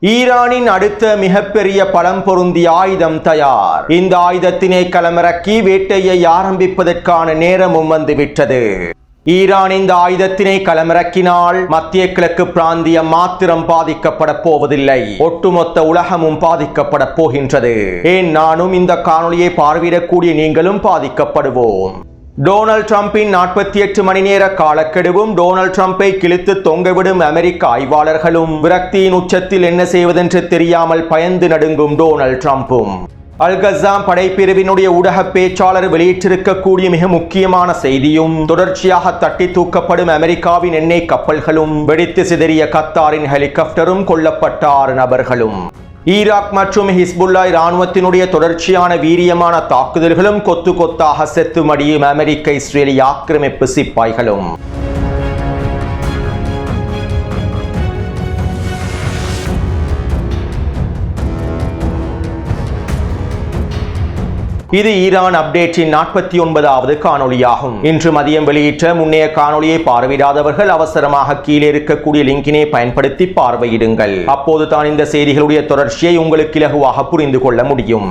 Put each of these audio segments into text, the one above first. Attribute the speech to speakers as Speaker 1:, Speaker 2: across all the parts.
Speaker 1: ஈரானின் அடுத்த மிகப்பெரிய பலம் பொருந்திய ஆயுதம் தயார். இந்த ஆயுதத்தினை களமிறக்கி வேட்டையை ஆரம்பிப்பதற்கான நேரமும் வந்துவிட்டது. ஈரான் இந்த ஆயுதத்தினை களமிறக்கினால் மத்திய கிழக்கு பிராந்தியம் மாத்திரம் பாதிக்கப்பட போவதில்லை, ஒட்டுமொத்த உலகமும் பாதிக்கப்பட போகின்றது. ஏன் நானும் இந்த காணொளியை பார்வையிடக்கூடிய நீங்களும் பாதிக்கப்படுவோம். டொனால்ட் டிரம்பின் 48 மணி நேர காலக்கெடுவும் டொனால்ட் டிரம்பை கிழித்து தொங்கவிடும் அமெரிக்க ஆய்வாளர்களும் விரக்தியின் உச்சத்தில் என்ன செய்வதென்று தெரியாமல் பயந்து நடுங்கும் டொனால்ட் டிரம்பும் அல்-கஸ்ஸாம் படைப்பிரிவினுடைய ஊடக பேச்சாளர் வெளியிட்டிருக்கக்கூடிய மிக முக்கியமான செய்தியும் தொடர்ச்சியாக தட்டி தூக்கப்படும் அமெரிக்காவின் எண்ணெய் கப்பல்களும் வெடித்து சிதறிய கத்தாரின் ஹெலிகாப்டரும் கொல்லப்பட்ட 6 நபர்களும் ஈராக் மற்றும் ஹிஸ்புல்லா இராணுவத்தினுடைய தொடர்ச்சியான வீரியமான தாக்குதல்களும் கொத்து கொத்தாக செத்து மடியும் அமெரிக்க இஸ்ரேலிய ஆக்கிரமிப்பு சிப்பாய்களும் இது ஈரான் அப்டேட்டின் 49வது காணொளியாகும். இன்று மதியம் வெளியிட்ட முன்னைய காணொளியை பார்வையிடாதவர்கள் அவசரமாக கீழே இருக்கக்கூடிய லிங்கினை பயன்படுத்தி பார்வையிடுங்கள். அப்போது தான் இந்த செய்திகளுடைய தொடர்ச்சியை உங்களுக்கு இலகுவாக புரிந்து கொள்ள முடியும்.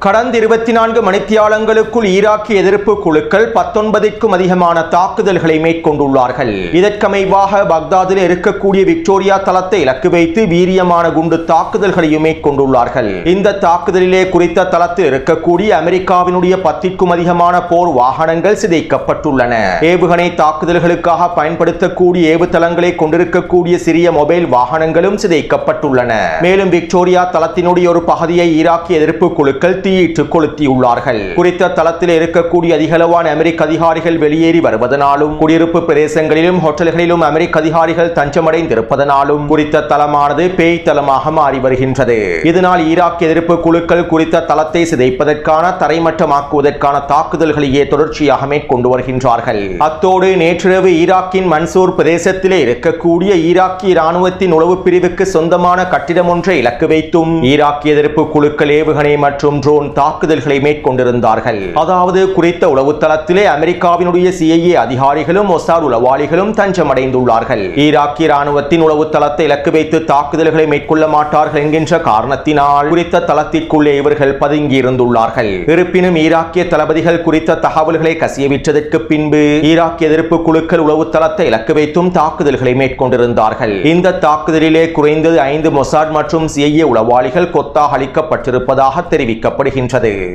Speaker 1: கடந்த 24 மணித்தியாலங்களுக்குள் ஈராக்கிய எதிர்ப்பு குழுக்கள் 19க்கும் அதிகமான தாக்குதல்களை மேற்கொண்டுள்ளார்கள். இதற்கமைவாக பக்தாதில் இருக்கக்கூடிய விக்டோரியா தளத்தை இலக்கு வைத்து வீரியமான குண்டு தாக்குதல்களையும் மேற்கொண்டுள்ளார்கள். இந்த தாக்குதலிலே குறித்த தளத்தில் இருக்கக்கூடிய அமெரிக்காவினுடைய 10க்கும் அதிகமான போர் வாகனங்கள் சிதைக்கப்பட்டுள்ளன. ஏவுகணை தாக்குதல்களுக்காக பயன்படுத்தக்கூடிய ஏவுதளங்களை கொண்டிருக்கக்கூடிய சிறிய மொபைல் வாகனங்களும் சிதைக்கப்பட்டுள்ளன. மேலும் விக்டோரியா தளத்தினுடைய ஒரு பகுதியை ஈராக்கிய எதிர்ப்பு குழுக்கள் தீயிட்டு கொளுத்தியுள்ளார்கள். குறித்த தளத்தில் இருக்கக்கூடிய அதிகளவான அமெரிக்க அதிகாரிகள் வெளியேறி வருவதனாலும் குடியிருப்பு பிரதேசங்களிலும் ஹோட்டல்களிலும் அமெரிக்க அதிகாரிகள் தஞ்சமடைந்திருப்பதனாலும் குறித்த தளமானது பேய் தளமாக மாறி வருகின்றது. இதனால் ஈராக் எதிர்ப்பு குழுக்கள் குறித்த தளத்தை சிதைப்பதற்கான தரைமட்டமாக்குவதற்கான தாக்குதல்களையே தொடர்ச்சியாக மேற்கொண்டு வருகின்றார்கள். அத்தோடு நேற்றிரவு ஈராக்கின் மன்சூர் பிரதேசத்திலே இருக்கக்கூடிய ஈராக்கிய இராணுவத்தின் உளவு பிரிவுக்கு சொந்தமான கட்டிடம் ஒன்றை இலக்கு வைத்தும் ஈராக்கிய எதிர்ப்பு குழுக்கள் ஏவுகணை மற்றும் ட்ரோன் தாக்குதல்களை மேற்கொண்டிருந்தார்கள். அதாவது குறித்த உளவு தளத்திலே அமெரிக்காவினுடைய CIA அதிகாரிகளும் மொசாட் உளவாளிகளும் தஞ்சமடைந்துள்ளார்கள். ஈராக்கிய இராணுவத்தின் உளவு தளத்தை இலக்கு வைத்து தாக்குதல்களை மேற்கொள்ள மாட்டார்கள் என்கின்ற காரணத்தினால் குறித்த தளத்திற்குள்ளே இவர்கள் பதுங்கி இருந்துள்ளார்கள். இருப்பினும் ஈராக்கிய தளபதிகள் குறித்த தகவல்களை கசியவிட்டதற்கு பின்பு ஈராக்கிய எதிர்ப்பு குழுக்கள் உளவு தளத்தை இலக்கு வைத்தும் தாக்குதல்களை மேற்கொண்டிருந்தார்கள். இந்த தாக்குதலிலே குறைந்தது 5 மொசாட் மற்றும் CIA உளவாளிகள் கொத்தாக அளிக்கப்பட்டிருப்பதாக தெரிவிக்கப்படுகிறது.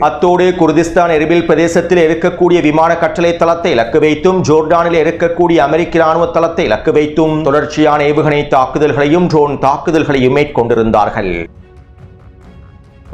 Speaker 1: அத்தோடு குர்திஸ்தான் எர்பில் பிரதேசத்தில் இருக்கக்கூடிய விமான கட்டளை தளத்தை இலக்கு வைத்தும் ஜோர்டானில் இருக்கக்கூடிய அமெரிக்க இராணுவ தளத்தை இலக்கு வைத்தும் தொடர்ச்சியான ஏவுகணை தாக்குதல்களையும் ட்ரோன் தாக்குதல்களையும் மேற்கொண்டிருந்தார்கள்.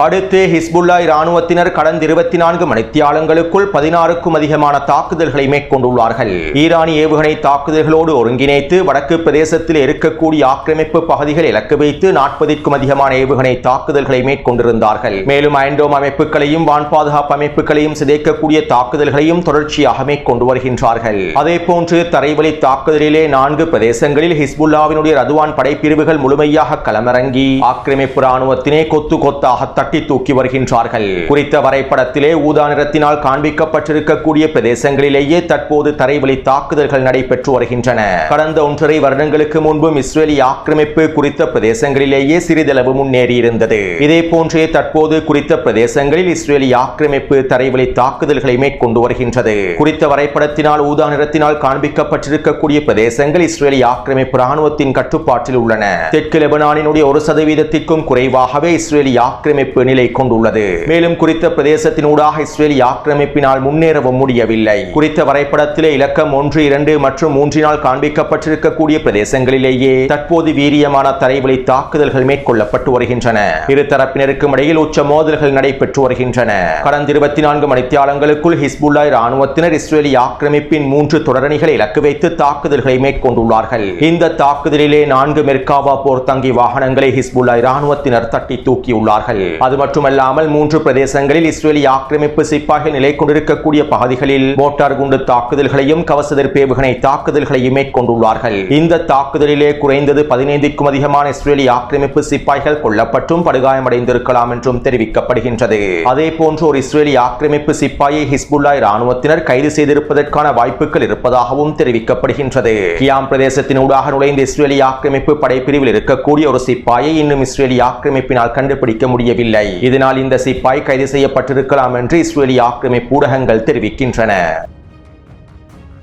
Speaker 1: அடுத்து ஹிஸ்புல்லா இராணுவத்தினர் கடந்த 24 மணித்தியாலங்களுக்குள் 16க்கும் அதிகமான தாக்குதல்களை மேற்கொண்டுள்ளார்கள். ஈரானி ஏவுகணை தாக்குதல்களோடு ஒருங்கிணைத்து வடக்கு பிரதேசத்தில் இருக்கக்கூடிய ஆக்கிரமிப்பு பகுதிகள் இலக்கு வைத்து 40க்கும் அதிகமான ஏவுகணை தாக்குதல்களை மேற்கொண்டிருந்தார்கள். மேலும் அயன்டோம் அமைப்புகளையும் வான் பாதுகாப்பு அமைப்புகளையும் சிதைக்கக்கூடிய தாக்குதல்களையும் தொடர்ச்சியாக மேற்கொண்டு வருகின்றார்கள். அதே போன்று தரைவழி தாக்குதலிலே 4 பிரதேசங்களில் ஹிஸ்புல்லாவினுடைய ரதுவான் படைப்பிரிவுகள் முழுமையாக களமிறங்கி ஆக்கிரமிப்பு இராணுவத்தினை கொத்து கொத்தாக தட்டி தூக்கி வருகின்றார்கள். குறித்த வரைபடத்திலே ஊதா நிறத்தினால் காண்பிக்கப்பட்டிருக்கக்கூடிய பிரதேசங்களிலேயே தற்போது தரைவழி தாக்குதல்கள் நடைபெற்று வருகின்றன. கடந்த 1.5 வருடங்களுக்கு முன்பும் இஸ்ரேலிய ஆக்கிரமிப்பு குறித்த பிரதேசங்களிலேயே சிறிதளவு முன்னேறி இருந்தது. இதே போன்றே தற்போது குறித்த பிரதேசங்களில் இஸ்ரேலிய ஆக்கிரமிப்பு தரைவழி தாக்குதல்களை மேற்கொண்டு வருகின்றது. குறித்த வரைபடத்தினால் ஊதா நிறத்தினால் காண்பிக்கப்பட்டிருக்கக்கூடிய பிரதேசங்கள் இஸ்ரேலிய ஆக்கிரமிப்பு இராணுவத்தின் கட்டுப்பாட்டில் உள்ளன. தெற்கு லெபனானினுடைய 1%க்கும் குறைவாகவே இஸ்ரேலிய ஆக்கிரமிப்பு நிலை கொண்டுள்ளது. மேலும் குறித்த பிரதேசத்தின் ஊடாக இஸ்ரேலிய ஆக்கிரமிப்பினால் முன்னேறவும் முடியவில்லை. குறித்த வரைபடத்திலே இலக்கம் 1, 2 மற்றும் 3 காண்பிக்கப்பட்டிருக்கக்கூடிய பிரதேசங்களிலேயே தற்போது வீரியமான தரைவழி தாக்குதல்கள் மேற்கொள்ளப்பட்டு வருகின்றன. இரு தரப்பினருக்கும் இடையில் உச்ச மோதல்கள் நடைபெற்று வருகின்றன. கடந்த 24 மணித்தியாலங்களுக்குள் ஹிஸ்புல்லா இராணுவத்தினர் இஸ்ரேலிய ஆக்கிரமிப்பின் 3 தொடரணிகளை இலக்கு வைத்து தாக்குதல்களை மேற்கொண்டுள்ளார்கள். இந்த தாக்குதலிலே 4 மெர்காவா போர் தங்கி வாகனங்களை ஹிஸ்புல்லா இராணுவத்தினர் தட்டி தூக்கியுள்ளார்கள். அது மட்டுமல்லாமல் 3 பிரதேசங்களில் இஸ்ரேலிய ஆக்கிரமிப்பு சிப்பாய்கள் நிலை கொண்டிருக்கக்கூடிய பகுதிகளில் மோட்டார் குண்டு தாக்குதல்களையும் கவச ஏவுகணை தாக்குதல்களையும் மேற்கொண்டுள்ளார்கள். இந்த தாக்குதலிலே குறைந்தது 15க்கும் அதிகமான இஸ்ரேலிய ஆக்கிரமிப்பு சிப்பாய்கள் கொல்லப்பட்டும் படுகாயமடைந்திருக்கலாம் என்றும் தெரிவிக்கப்படுகின்றது. அதே போன்று ஒரு இஸ்ரேலிய ஆக்கிரமிப்பு சிப்பாயை ஹிஸ்புல்லா இராணுவத்தினர் கைது செய்திருப்பதற்கான வாய்ப்புகள் இருப்பதாகவும் தெரிவிக்கப்படுகின்றது. கியாம் பிரதேசத்தின் ஊடாக நுழைந்த இஸ்ரேலிய ஆக்கிரமிப்பு படைப்பிரிவில் இருக்கக்கூடிய ஒரு சிப்பாயை இன்னும் இஸ்ரேலிய ஆக்கிரமிப்பினால் கண்டுபிடிக்க முடியவில்லை. இதனால் இந்த சிப்பாய் கைது செய்யப்பட்டிருக்கலாம் என்று இஸ்ரேலிய ஆக்கிரமிப்பு ஊடகங்கள் தெரிவிக்கின்றன.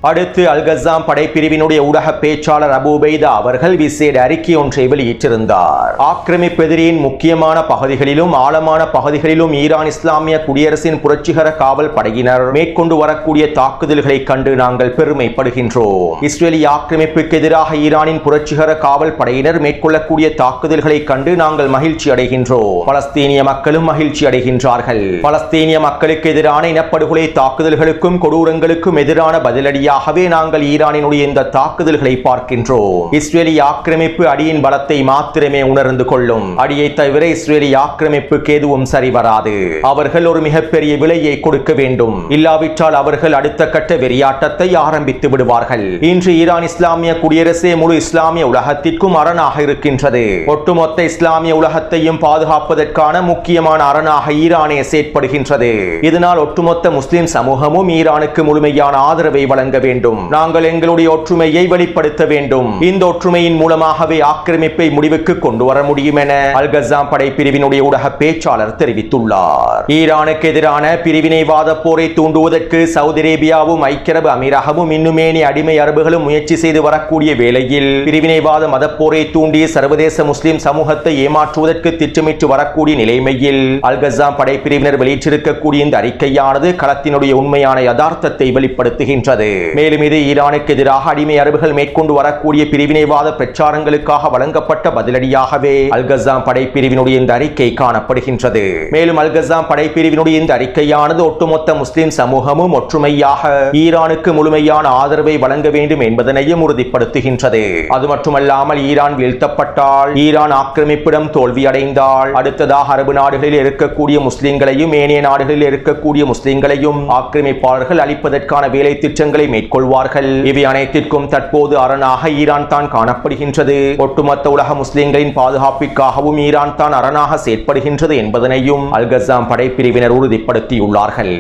Speaker 1: அடுத்து அல்-கஸ்ஸாம் படைப்பிரிவினுடைய ஊடக பேச்சாளர் அபு உபைதா அவர்கள் விசேட அறிக்கை ஒன்றை வெளியிட்டிருந்தார். ஆக்கிரமிப்பு எதிரியின் முக்கியமான பகுதிகளிலும் ஆழமான பகுதிகளிலும் ஈரான் இஸ்லாமிய குடியரசின் புரட்சிகர காவல் படையினர் மேற்கொண்டு வரக்கூடிய தாக்குதல்களை கண்டு நாங்கள் பெருமைப்படுகின்றோம். இஸ்ரேலிய ஆக்கிரமிப்புக்கு எதிராக ஈரானின் புரட்சிகர காவல் படையினர் மேற்கொள்ளக்கூடிய தாக்குதல்களை கண்டு நாங்கள் மகிழ்ச்சி அடைகின்றோம். பலஸ்தீனிய மக்களும் மகிழ்ச்சி அடைகின்றார்கள். பலஸ்தீனிய மக்களுக்கு எதிரான இனப்படுகொலை தாக்குதல்களுக்கும் கொடூரங்களுக்கும் எதிரான பதிலடி நாங்கள் ஈரானினுடைய இந்த தாக்குதல்களை பார்க்கின்றோம். இஸ்ரேலிய ஆக்கிரமிப்பு அடியின் பலத்தை மாத்திரமே உணர்ந்து கொள்ளும். அடியை தவிர இஸ்ரேலிய ஆக்கிரமிப்புக்கு எதுவும் சரி வராது. அவர்கள் ஒரு மிகப்பெரிய விலையை கொடுக்க வேண்டும். இல்லாவிட்டால் அவர்கள் அடுத்த கட்ட வெறியாட்டத்தை ஆரம்பித்து விடுவார்கள். இன்று ஈரான் இஸ்லாமிய குடியரசே முழு இஸ்லாமிய உலகத்திற்கும் அரணாக இருக்கின்றது. ஒட்டுமொத்த இஸ்லாமிய உலகத்தையும் பாதுகாப்பதற்கான முக்கியமான அரணாக ஈரானே செயற்படுகின்றது. இதனால் ஒட்டுமொத்த முஸ்லிம் சமூகமும் ஈரானுக்கு முழுமையான ஆதரவை வழங்க வேண்டும். நாங்கள் எங்களுடைய ஒற்றுமையை வெளிப்படுத்த வேண்டும். இந்த ஒற்றுமையின் மூலமாகவே ஆக்கிரமிப்பை முடிவுக்கு கொண்டு வர முடியும் என அல்-கஸ்ஸாம் படைப்பிரிவினுடைய ஊடக பேச்சாளர் தெரிவித்துள்ளார். ஈரானுக்கு எதிரான பிரிவினைவாத போரை தூண்டுவதற்கு சவுதி அரேபியாவும் ஐக்கிய அரபு அமீரகமும் இன்னுமேனி அடிமை அரபுகளும் முயற்சி செய்து வரக்கூடிய வேளையில் பிரிவினைவாத மதப்போரை தூண்டி சர்வதேச முஸ்லிம் சமூகத்தை ஏமாற்றுவதற்கு திட்டமிட்டு வரக்கூடிய நிலைமையில் அல்-கஸ்ஸாம் படைப்பிரிவினர் வெளியிட்டிருக்கக்கூடிய இந்த அறிக்கையானது களத்தினுடைய உண்மையான யதார்த்தத்தை வெளிப்படுத்துகின்றது. மேலும் இது ஈரானுக்கு எதிராக அடிமை அரபுகள் மேற்கொண்டு வரக்கூடிய பிரிவினைவாத பிரச்சாரங்களுக்காக வழங்கப்பட்ட பதிலடியாகவே அல்-கஸ்ஸாம் படைப்பிரிவினுடைய இந்த அறிக்கை காணப்படுகின்றது. மேலும் அல்-கஸ்ஸாம் படைப்பிரிவினுடைய இந்த அறிக்கையானது ஒட்டுமொத்த முஸ்லிம் சமூகமும் ஒற்றுமையாக ஈரானுக்கு முழுமையான ஆதரவை வழங்க வேண்டும் என்பதனையும் உறுதிப்படுத்துகின்றது. அது மட்டுமல்லாமல் ஈரான் வீழ்த்தப்பட்டால், ஈரான் ஆக்கிரமிப்பிடம் தோல்வியடைந்தால் அடுத்ததாக அரபு நாடுகளில் இருக்கக்கூடிய முஸ்லிம்களையும் ஏனைய நாடுகளில் இருக்கக்கூடிய முஸ்லிம்களையும் ஆக்கிரமிப்பாளர்கள் அளிப்பதற்கான வேலை திட்டங்களை மேற்கொள்வார்கள். இவை அனைத்திற்கும் தற்போது அரணாக ஈரான் தான் காணப்படுகின்றது. ஒட்டுமொத்த உலக முஸ்லிம்களின் பாதுகாப்பிற்காகவும் ஈரான் தான் அரணாக செயற்படுகின்றது என்பதனையும் அல்-கஸ்ஸாம் படைப்பிரிவினர் உறுதிப்படுத்தியுள்ளார்கள்.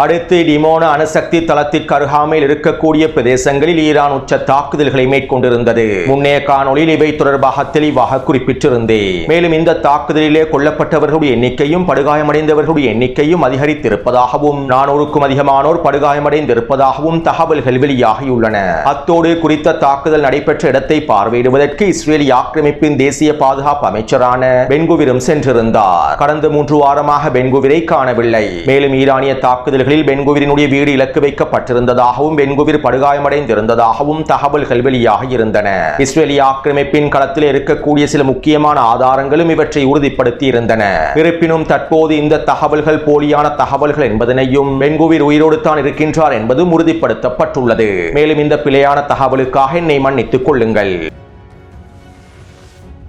Speaker 1: அடுத்து டிமோனா அணுசக்தி தளத்திற்கு அருகாமையில் இருக்கக்கூடிய பிரதேசங்களில் ஈரான் உச்ச தாக்குதல்களை மேற்கொண்டிருந்தது. முன்னைய காணொளியில் இவை தொடர்பாக தெளிவாக குறிப்பிட்டிருந்தேன். மேலும் இந்த தாக்குதலிலே கொல்லப்பட்டவர்களுடைய எண்ணிக்கையும் படுகாயமடைந்தவர்களுடைய எண்ணிக்கையும் அதிகரித்திருப்பதாகவும் 400க்கும் அதிகமானோர் படுகாயமடைந்திருப்பதாகவும் தகவல்கள் வெளியாகியுள்ளன. அத்தோடு குறித்த தாக்குதல் நடைபெற்ற இடத்தை பார்வையிடுவதற்கு இஸ்ரேலிய ஆக்கிரமிப்பின் தேசிய பாதுகாப்பு அமைச்சரான பென்குவிரும் சென்றிருந்தார். கடந்த 3 வாரமாக பென்குவிரை காணவில்லை. மேலும் ஈரானிய தாக்குதல்கள் பென்குவிரினுடைய வீடு இலக்கு வைக்கப்பட்டிருந்ததாகவும் பென்குவிர் படுகாயமடைந்திருந்ததாகவும் தகவல்கள் வெளியாகியிருந்தன. இஸ்ரேலிய ஆக்கிரமிப்பின் களத்தில் இருக்கக்கூடிய சில முக்கியமான ஆதாரங்களும் இவற்றை உறுதிப்படுத்தி இருந்தன. இருப்பினும் தற்போது இந்த தகவல்கள் போலியான தகவல்கள் என்பதனையும் பென்குவிர் உயிரோடு தான் இருக்கின்றார் என்பதும் உறுதிப்படுத்தப்பட்டுள்ளது. மேலும் இந்த பிழையான தகவலுக்காக என்னை மன்னித்துக் கொள்ளுங்கள்.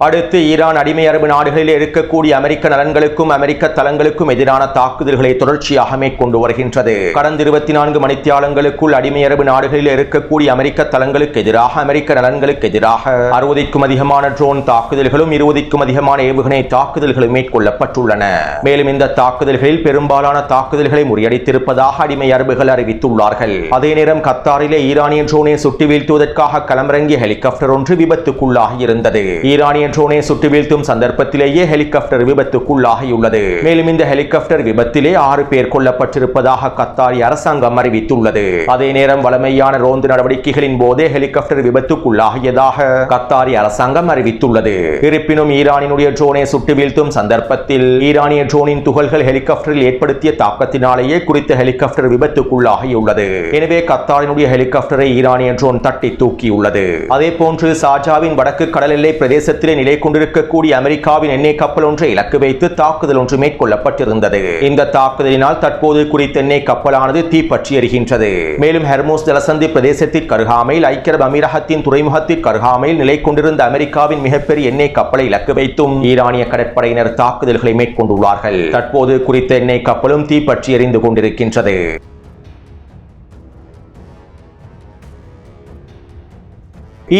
Speaker 1: அடுத்து ஈரான் அடிமை அரபு நாடுகளில் இருக்கக்கூடிய அமெரிக்க நலன்களுக்கும் அமெரிக்க தளங்களுக்கும் எதிரான தாக்குதல்களை தொடர்ச்சியாக மேற்கொண்டு வருகின்றது. கடந்த 24 மணித்தியாலங்களுக்குள் அடிமை அரபு நாடுகளில் இருக்கக்கூடிய அமெரிக்க தளங்களுக்கு எதிராக அமெரிக்க நலன்களுக்கு எதிராக 60க்கும் அதிகமான ட்ரோன் தாக்குதல்களும் 20க்கும் அதிகமான ஏவுகணை தாக்குதல்களும் மேற்கொள்ளப்பட்டுள்ளன. மேலும் இந்த தாக்குதல்களில் பெரும்பாலான தாக்குதல்களை முறியடித்திருப்பதாக அடிமை அரபுகள் அறிவித்துள்ளார்கள். அதே நேரம் கத்தாரிலே ஈரானிய ட்ரோனை சுட்டு வீழ்த்துவதற்காக களமிறங்கிய ஹெலிகாப்டர் ஒன்று விபத்துக்குள்ளாகி இருந்தது. ஈரானிய ட்ரோனை சுட்டு வீழ்த்தும் சந்தர்ப்பத்திலேயே ஹெலிகாப்டர் விபத்துக்குள்ளாகியுள்ளது. மேலும் இந்த ஹெலிகாப்டர் விபத்திலே 6 பேர் கொல்லப்பட்டிருப்பதாக கத்தாரி அரசாங்கம் அறிவித்துள்ளது. அதே நேரம் வளமையான ரோந்து நடவடிக்கைகளின் போதே ஹெலிகாப்டர் விபத்துக்குள்ளாகியதாக கத்தாரி அரசாங்கம் அறிவித்துள்ளது. இருப்பினும் ஈரானினுடைய ட்ரோனை சுட்டு வீழ்த்தும் சந்தர்ப்பத்தில் ஈரானிய ட்ரோனின் துகள்கள் ஹெலிகாப்டரில் ஏற்படுத்திய தாக்கத்தினாலேயே குறித்த ஹெலிகாப்டர் விபத்துக்குள்ளாகியுள்ளது. எனவே கத்தாரினுடைய ஹெலிகாப்டரை ஈரானிய ட்ரோன் தட்டி தூக்கியுள்ளது. அதே போன்று சாஜாவின் வடக்கு கடல் எல்லை பிரதேசத்தில் பகுதிகளில் நிலை கொண்டிருக்கக்கூடிய அமெரிக்காவின் எண்ணெய் கப்பல் ஒன்றை இலக்கு வைத்து தாக்குதல் ஒன்று மேற்கொள்ளப்பட்டிருந்தது. இந்த தாக்குதலினால் தற்போது குறித்த எண்ணெய் கப்பலானது தீப்பற்றி எரிகின்றது. மேலும் ஹெர்மோஸ் ஜலசந்தி பிரதேசத்திற்கு அருகாமையில் ஐக்கிய அரபு அமீரகத்தின் துறைமுகத்திற்கு அருகாமையில் நிலை கொண்டிருந்த அமெரிக்காவின் மிகப்பெரிய எண்ணெய் கப்பலை இலக்கு வைத்தும் ஈரானிய கடற்படையினர் தாக்குதல்களை மேற்கொண்டுள்ளார்கள். தற்போது குறித்த எண்ணெய் கப்பலும் தீப்பற்றி எரிந்து கொண்டிருக்கின்றது.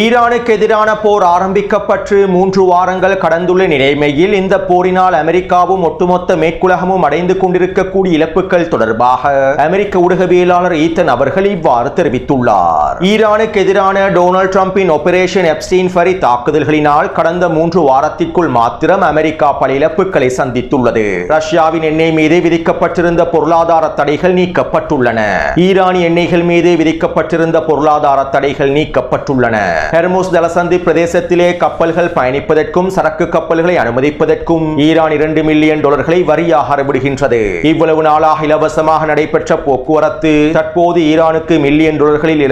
Speaker 1: ஈரானுக்கு எதிரான போர் ஆரம்பிக்கப்பட்டு 3 வாரங்கள் கடந்துள்ள நிலைமையில் இந்த போரினால் அமெரிக்காவும் ஒட்டுமொத்த மேற்குலகமும் அடைந்து கொண்டிருக்கக்கூடிய இழப்புகள் தொடர்பாக அமெரிக்க ஊடகவியலாளர் ஈத்தன் அவர்கள் இவ்வாறு தெரிவித்துள்ளார். ஈரானுக்கு எதிரான டொனால்ட் டிரம்பின் ஆபரேஷன் எப்ஸ்டீன் ஃபரி தாக்குதல்களினால் கடந்த 3 வாரத்திற்குள் மாத்திரம் அமெரிக்கா பல இழப்புகளை சந்தித்துள்ளது. ரஷ்யாவின் எண்ணெய் மீது விதிக்கப்பட்டிருந்த பொருளாதார தடைகள் நீக்கப்பட்டுள்ளன. ஈரானிய எண்ணெய்கள் மீது விதிக்கப்பட்டிருந்த பொருளாதார தடைகள் நீக்கப்பட்டுள்ளன. ஹெர்முஸ் ஜலசந்தி பிரதேசத்திலே கப்பல்கள் பயணிப்பதற்கும் சரக்கு கப்பல்களை அனுமதிப்பதற்கும் ஈரான் $2 மில்லியன் வரியாக அறவிடுகின்றது. இவ்வளவு நாளாக இலவசமாக நடைபெற்ற போக்குவரத்து தற்போது ஈரானுக்கு $மில்லியன்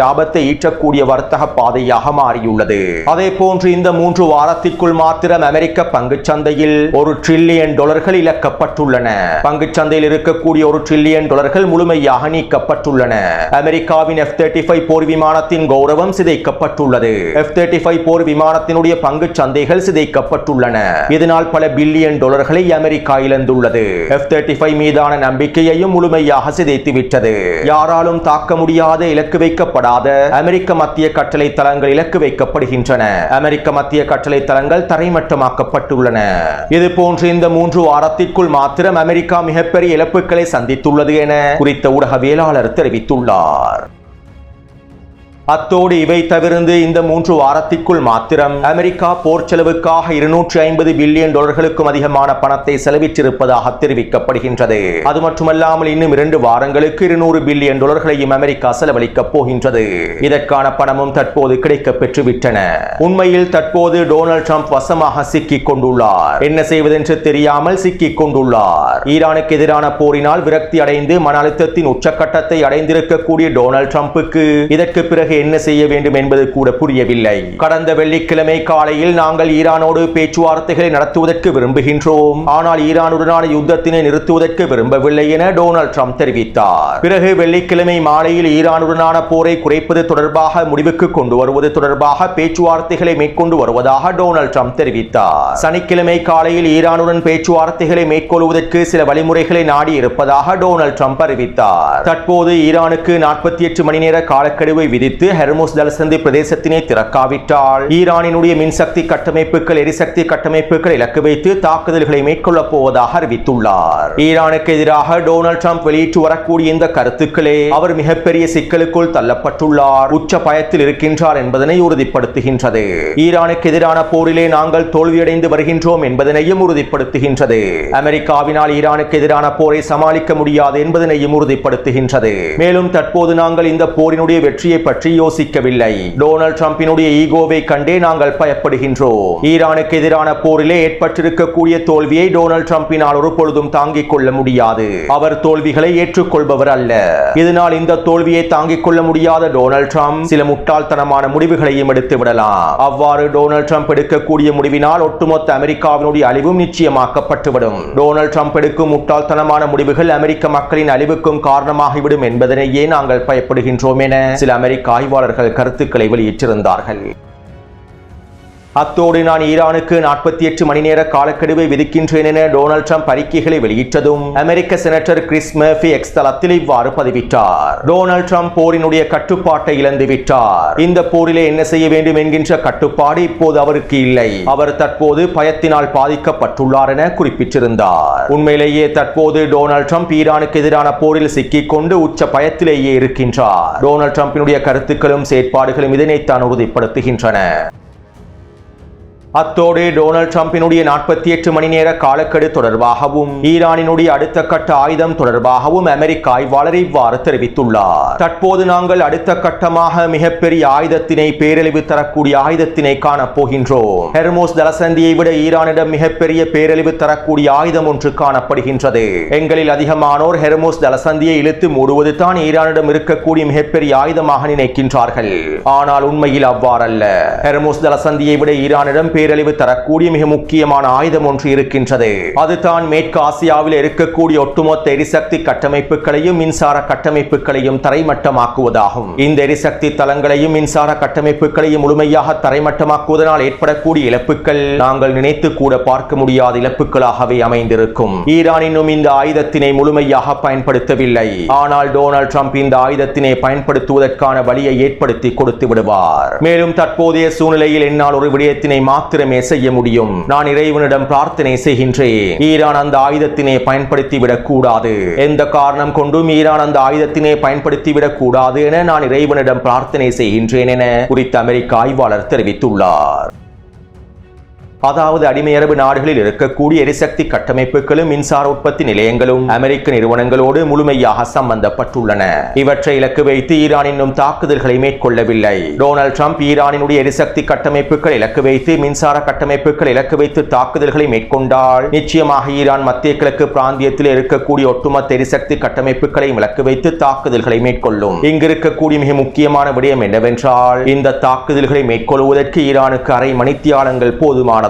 Speaker 1: லாபத்தை ஈற்றக்கூடிய வர்த்தக பாதையாக மாறியுள்ளது. அதே போன்று இந்த 3 வாரத்திற்குள் மாத்திரம் அமெரிக்க பங்குச் சந்தையில் $1 டிரில்லியன் இழக்கப்பட்டுள்ளன. பங்குச் சந்தையில் இருக்கக்கூடிய $1 டிரில்லியன் முழுமையாக நீக்கப்பட்டுள்ளன. அமெரிக்காவின் F-35 போர் விமானத்தின் கௌரவம் சிதைக்கப்பட்டுள்ளது. F-35 போர் விமானத்தினுடைய பங்கு சந்தைகள் சிதைக்கப்பட்டுள்ளன. இதனால் பல $பில்லியன் அமெரிக்கா இழந்துள்ளது. F-35 மீதான நம்பிக்கையையும் முழுமையாக சிதைத்துவிட்டது. யாராலும் தாக்க முடியாத இலக்கு வைக்கப்படாத அமெரிக்க மத்திய கட்டளை தளங்கள் இலக்கு வைக்கப்படுகின்றன. அமெரிக்க மத்திய கட்டளை தளங்கள் தரைமட்டமாக்கப்பட்டுள்ளன. இதுபோன்று இந்த 3 வாரத்திற்குள் மாத்திரம் அமெரிக்கா மிகப்பெரிய இழப்புகளை சந்தித்துள்ளது என குறித்த ஊடகவியலாளர் தெரிவித்துள்ளார். அத்தோடு இவை தவிர்த்து இந்த 3 வாரத்திற்குள் மாத்திரம் அமெரிக்கா போர் செலவுக்காக $250 பில்லியன் அதிகமான பணத்தை செலவிட்டிருப்பதாக தெரிவிக்கப்படுகின்றது. அது மட்டுமல்லாமல் இன்னும் 2 வாரங்களுக்கு $200 பில்லியன் அமெரிக்கா செலவழிக்கப் போகின்றது. இதற்கான பணமும் தற்போது கிடைக்கப் பெற்றுவிட்டன. உண்மையில் தற்போது டொனால்ட் ட்ரம்ப் வசமாக சிக்கிக் கொண்டுள்ளார். என்ன செய்வதென்று தெரியாமல் சிக்கிக் கொண்டுள்ளார். ஈரானுக்கு எதிரான போரினால் விரக்தி அடைந்து மன அழுத்தத்தின் உச்சக்கட்டத்தை அடைந்திருக்கக்கூடிய டொனால்ட் ட்ரம்புக்கு இதற்கு பிறகு என்ன செய்ய வேண்டும் என்பது கூட புரியவில்லை. கடந்த வெள்ளிக்கிழமை காலையில் நாங்கள் ஈரானோடு பேச்சுவார்த்தைகளை நடத்துவதற்கு விரும்புகின்றோம், ஆனால் ஈரானுடனான யுத்தத்தினை நிறுத்துவதற்கு விரும்பவில்லை என டொனால்ட் ட்ரம்ப் தெரிவித்தார். பிறகு வெள்ளிக்கிழமை மாலையில் ஈரானுடனான போரை குறைப்பது தொடர்பாக முடிவுக்கு கொண்டு வருவது தொடர்பாக பேச்சுவார்த்தைகளை மேற்கொண்டு வருவதாக டொனால்ட் ட்ரம்ப் தெரிவித்தார். சனிக்கிழமை காலையில் ஈரானுடன் பேச்சுவார்த்தைகளை மேற்கொள்வதற்கு சில வழிமுறைகளை நாடி இருப்பதாக டொனால்ட் ட்ரம்ப் அறிவித்தார். தற்போது ஈரானுக்கு 48 மணி நேர காலக்கெடுவை விதித்து ஹெர்முஸ் ஜலசந்தி பிரதேசத்தினை திறக்காவிட்டால் ஈரானினுடைய மின்சக்தி கட்டமைப்புகள் எரிசக்தி கட்டமைப்புகள் இலக்கு வைத்து தாக்குதல்களை மேற்கொள்ளப் போவதாக அறிவித்துள்ளார். ஈரானுக்கு எதிராக டொனால்ட் ட்ரம்ப் வெளியிட்டு வரக்கூடிய இந்த கருத்துக்களே அவர் மிகப்பெரிய சிக்கலுக்குள் தள்ளப்பட்டுள்ளார், உச்ச பயத்தில் இருக்கின்றார் என்பதனை உறுதிப்படுத்துகின்றது. ஈரானுக்கு எதிரான போரிலே நாங்கள் தோல்வியடைந்து வருகின்றோம் என்பதனையும் உறுதிப்படுத்துகின்றது. அமெரிக்காவினால் ஈரானுக்கு எதிரான போரை சமாளிக்க முடியாது என்பதனையும் உறுதிப்படுத்துகின்றது. மேலும் தற்போது நாங்கள் இந்த போரினுடைய வெற்றியை பற்றி யோசிக்கவில்லை. டொனால்ட் ட்ரம்பினுடைய ஈகோவை கண்டே நாங்கள் பயப்படுகின்றோம். ஈரானுக்கு எதிரான போரிலே ஏற்பட்டிருக்கக்கூடிய தோல்வியை டொனால்ட் ட்ரம்பினால் ஒரு பொழுதும் தாங்கிக் கொள்ள முடியாது. அவர் தோல்விகளை ஏற்றுக்கொள்பவர் அல்ல. இதனால் இந்த தோல்வியை தாங்கிக் கொள்ள முடியாத டொனால்ட் ட்ரம்ப் சில முட்டாள்தனமான முடிவுகளையும் எடுத்து விடலாம். அவ்வாறு டொனால்ட் ட்ரம்ப் எடுக்கக்கூடிய முடிவினால் ஒட்டுமொத்த அமெரிக்காவினுடைய அழிவும் நிச்சயமாக்கப்பட்டுவிடும். டொனால்ட் ட்ரம்ப் எடுக்கும் முட்டாள்தனமான முடிவுகள் அமெரிக்க மக்களின் அழிவுக்கும் காரணமாகிவிடும் என்பதனையே நாங்கள் பயப்படுகின்றோம் என சில அமெரிக்க ஆய்வாளர்கள் கருத்துக்களை வெளியிட்டிருந்தார்கள். அத்தோடு நான் ஈரானுக்கு 48 மணி நேர காலக்கெடுவை விதிக்கின்றேன் என டொனால்ட் ட்ரம்ப் அறிக்கைகளை வெளியிட்டதும் அமெரிக்க செனட்டர் கிறிஸ் மர்ஃபி எக்ஸ் தளத்தில் இவ்வாறு பதிவிட்டார். டொனால்ட் ட்ரம்ப் போரினுடைய கட்டுப்பாட்டை இழந்து விட்டார். இந்த போரிலே என்ன செய்ய வேண்டும் என்கின்ற கட்டுப்பாடு இப்போது அவருக்கு இல்லை. அவர் தற்போது பயத்தினால் பாதிக்கப்பட்டுள்ளார் என குறிப்பிட்டிருந்தார். உண்மையிலேயே தற்போது டொனால்ட் ட்ரம்ப் ஈரானுக்கு எதிரான போரில் சிக்கிக் கொண்டு உச்ச பயத்திலேயே இருக்கின்றார். டொனால்ட் ட்ரம்பினுடைய கருத்துக்களும் செயற்பாடுகளும் இதனைத்தான் உறுதிப்படுத்துகின்றன. அத்தோடு டொனால்ட் ட்ரம்பினுடைய 48 மணி நேர காலக்கெடு தொடர்பாகவும் ஈரானினுடைய அடுத்த கட்ட ஆயுதம் தொடர்பாகவும் அமெரிக்க ஆய்வாளர் இவ்வாறு தெரிவித்துள்ளார். தற்போது நாங்கள் அடுத்த கட்டமாக மிகப்பெரிய ஆயுதத்தினை, பேரழிவு தரக்கூடிய ஆயுதத்தினை காணப்போகின்றோம். ஹெர்முஸ் ஜலசந்தியை விட ஈரானிடம் மிகப்பெரிய பேரழிவு தரக்கூடிய ஆயுதம் ஒன்று காணப்படுகின்றது. எங்களில் அதிகமானோர் ஹெர்முஸ் ஜலசந்தியை இழுத்து மூடுவது தான் ஈரானிடம் இருக்கக்கூடிய மிகப்பெரிய ஆயுதமாக நினைக்கின்றார்கள். ஆனால் உண்மையில் அவ்வாறல்ல. ஹெர்முஸ் ஜலசந்தியை விட ஈரானிடம் பேரழிவு தரக்கூடிய மிக முக்கியமான ஆயுதம் ஒன்று இருக்கின்றது. அதுதான் மேற்கு ஆசியாவில் இருக்கக்கூடிய ஒட்டுமொத்த எரிசக்தி கட்டமைப்புகளையும் மின்சார கட்டமைப்புகளையும் தரைமட்டமாக்குவதாகும். இந்த எரிசக்தி தளங்களையும் மின்சார கட்டமைப்புகளையும் முழுமையாக தரைமட்டமாக்குவதனால் ஏற்படக்கூடிய இழப்புகள் நாங்கள் நினைத்து கூட பார்க்க முடியாத இழப்புகளாகவே அமைந்திருக்கும். ஈரான் இன்னும் இந்த ஆயுதத்தினை முழுமையாக பயன்படுத்தவில்லை. ஆனால் டொனால்ட் ட்ரம்ப் இந்த ஆயுதத்தினை பயன்படுத்துவதற்கான வழியை ஏற்படுத்தி கொடுத்து விடுவார். மேலும் தற்போதைய சூழ்நிலையில் என்னால் ஒரு விடயத்தினை மாத்திரமே செய்ய முடியும். நான் இறைவனிடம் பிரார்த்தனை செய்கின்றேன். ஈரான் அந்த ஆயுதத்தினை பயன்படுத்திவிடக் கூடாது. எந்த காரணம் கொண்டும் ஈரான் அந்த ஆயுதத்தினை பயன்படுத்திவிடக் கூடாது என நான் இறைவனிடம் பிரார்த்தனை செய்கின்றேன் என குறித்த அமெரிக்க ஆய்வாளர் தெரிவித்துள்ளார். அதாவது அடிமை அரபு நாடுகளில் இருக்கக்கூடிய எரிசக்தி கட்டமைப்புகளும் மின்சார உற்பத்தி நிலையங்களும் அமெரிக்க நிறுவனங்களோடு முழுமையாக சம்பந்தப்பட்டுள்ளன. இவற்றை இலக்கு வைத்து ஈரான் இன்னும் தாக்குதல்களை மேற்கொள்ளவில்லை. டொனால்ட் ட்ரம்ப் ஈரானினுடைய எரிசக்தி கட்டமைப்புகள் இலக்கு வைத்து மின்சார கட்டமைப்புகள் இலக்கு வைத்து தாக்குதல்களை மேற்கொண்டால் நிச்சயமாக ஈரான் மத்திய கிழக்கு பிராந்தியத்தில் இருக்கக்கூடிய ஒட்டுமொத்த எரிசக்தி கட்டமைப்புகளையும் இலக்கு வைத்து தாக்குதல்களை மேற்கொள்ளும். இங்கு இருக்கக்கூடிய மிக முக்கியமான விடயம் என்னவென்றால் இந்த தாக்குதல்களை மேற்கொள்வதற்கு ஈரானுக்கு அரை மணித்தியாலங்கள் போதுமானது.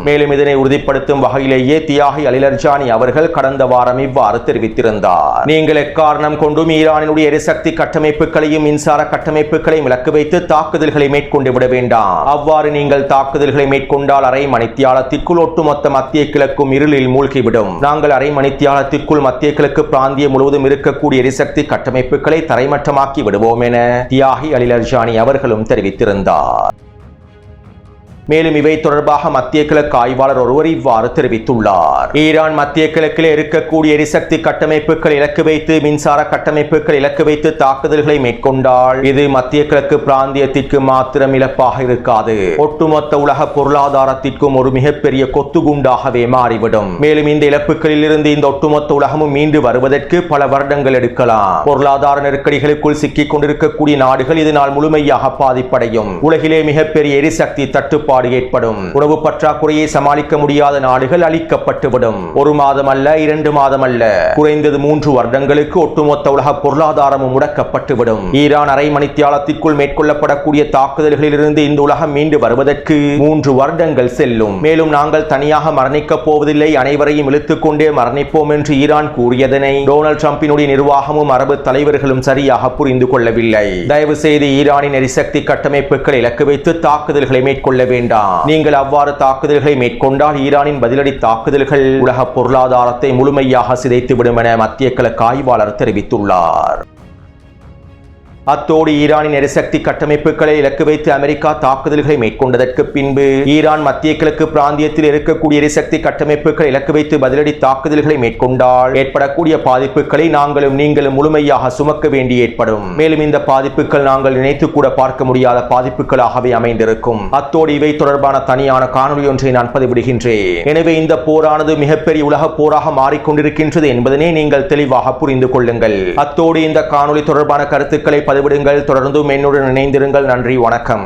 Speaker 1: மேலும் இதனை உறுதிப்படுத்தும் வகையிலேயே தியாகி அலிலர்ஜானி அவர்கள் கடந்த வாரம் இவ்வாறு தெரிவித்திருந்தார். நீங்கள் எக்காரணம் கொண்டும் ஈரானினுடைய எரிசக்தி கட்டமைப்புகளையும் மின்சார கட்டமைப்புகளையும் இலக்கு வைத்து தாக்குதல்களை மேற்கொண்டு விட வேண்டாம். அவ்வாறு நீங்கள் தாக்குதல்களை மேற்கொண்டால் அரை மணித்தியாலத்திற்குள் ஒட்டுமொத்த மத்திய கிழக்கும் இருளில் மூழ்கிவிடும். நாங்கள் அரை மணித்தியாலத்திற்குள் மத்திய கிழக்கு பிராந்தியம் முழுவதும் இருக்கக்கூடிய எரிசக்தி கட்டமைப்புகளை தரைமட்டமாக்கி விடுவோம் என தியாகி அலிலர்ஜானி அவர்களும் தெரிவித்திருந்தார். மேலும் இவை தொடர்பாக மத்திய கிழக்கு ஆய்வாளர் ஒருவர் இவ்வாறு தெரிவித்துள்ளார். ஈரான் மத்திய கிழக்கில் இருக்கக்கூடிய எரிசக்தி கட்டமைப்புகள் இலக்கு வைத்து மின்சார கட்டமைப்புகள் இலக்கு வைத்து தாக்குதல்களை மேற்கொண்டால் இது மத்திய கிழக்கு பிராந்தியத்திற்கு மாத்திரம் இழப்பாக இருக்காது, ஒட்டுமொத்த உலக பொருளாதாரத்திற்கும் ஒரு மிகப்பெரிய கொத்துகுண்டாகவே மாறிவிடும். மேலும் இந்த இழப்புகளில் இருந்து இந்த ஒட்டுமொத்த உலகமும் மீண்டு வருவதற்கு பல வருடங்கள் எடுக்கலாம். பொருளாதார நெருக்கடிகளுக்குள் சிக்கிக் கொண்டிருக்கக்கூடிய நாடுகள் இதனால் முழுமையாக பாதிப்படையும். உலகிலே மிகப்பெரிய எரிசக்தி தட்டுப்பாடு ஏற்படும். உணவு பற்றாக்குறையை சமாளிக்க முடியாத நாடுகள் அழிக்கப்பட்டுவிடும். ஒரு மாதம் அல்ல, 2 மாதம் அல்ல, குறைந்தது 3 வருடங்களுக்கு ஒட்டுமொத்த உலக பொருளாதாரமும் முடக்கப்பட்டுவிடும். ஈரான் அரை மணித்தியாலத்திற்குள் மேற்கொள்ளப்படக்கூடிய தாக்குதல்களில் இருந்து இந்த உலகம் மீண்டு வருவதற்கு 3 வருடங்கள் செல்லும். மேலும் நாங்கள் தனியாக மரணிக்கப் போவதில்லை, அனைவரையும் இழுத்துக் கொண்டே மரணிப்போம் என்று ஈரான் கூறியதனை டொனால்ட் ட்ரம்பினுடைய நிர்வாகமும் அரபு தலைவர்களும் சரியாக புரிந்து கொள்ளவில்லை. தயவு செய்து ஈரானின் எரிசக்தி கட்டமைப்புகளை இலக்கு வைத்து தாக்குதல்களை மேற்கொள்ள வேண்டும். நீங்கள் அவ்வாறு தாக்குதல்களை மேற்கொண்டால் ஈரானின் பதிலடி தாக்குதல்கள் உலக பொருளாதாரத்தை முழுமையாக சிதைத்துவிடும் என மத்திய கிழக்கு ஆய்வாளர் தெரிவித்துள்ளார். அத்தோடு ஈரானின் எரிசக்தி கட்டமைப்புகளை இலக்கு வைத்து அமெரிக்கா தாக்குதல்களை மேற்கொண்டதற்கு பின்பு ஈரான் மத்திய கிழக்கு பிராந்தியத்தில் இருக்கக்கூடிய எரிசக்தி கட்டமைப்புகளை இலக்கு வைத்து பதிலடி தாக்குதல்களை மேற்கொண்டால் ஏற்படக்கூடிய பாதிப்புகளை நாங்களும் நீங்களும் முழுமையாக சுமக்க வேண்டி ஏற்படும். மேலும் இந்த பாதிப்புகள் நாங்கள் நினைத்து கூட பார்க்க முடியாத பாதிப்புகளாகவே அமைந்திருக்கும். அத்தோடு இவை தொடர்பான தனியான காணொலி ஒன்றை நான் பதிவிடுகின்றேன். எனவே இந்த போரானது மிகப்பெரிய உலக போராக மாறிக்கொண்டிருக்கின்றது என்பதனை நீங்கள் தெளிவாக புரிந்து கொள்ளுங்கள். அத்தோடு இந்த காணொலி தொடர்பான கருத்துக்களை பதிவிடுங்கள். தொடர்ந்தும் என்னுடன் இணைந்திருங்கள். நன்றி, வணக்கம்.